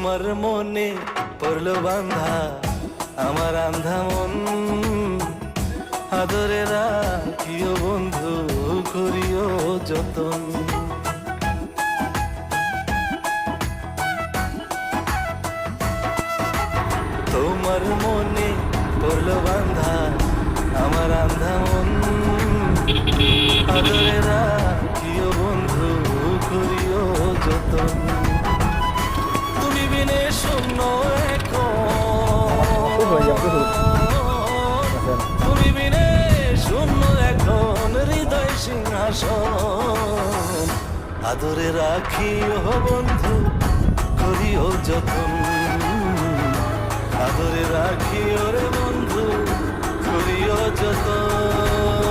তোমার মনে পড়লো বান্ধা আমার আন্ধা মন, আদরে রাখিও বন্ধু করিও যতন। তোমার মনে পড়লো বান্ধা আমার আন্ধা মন, আদরে রাখিও বন্ধু করিও যতন। তুমি বিনে শূন্য তুমি বিনে শূন্য এখন হৃদয় সিংহাসন, আদরে রাখিও বন্ধু করিও যতন, আদরে রাখিও রে বন্ধু করিও যতন।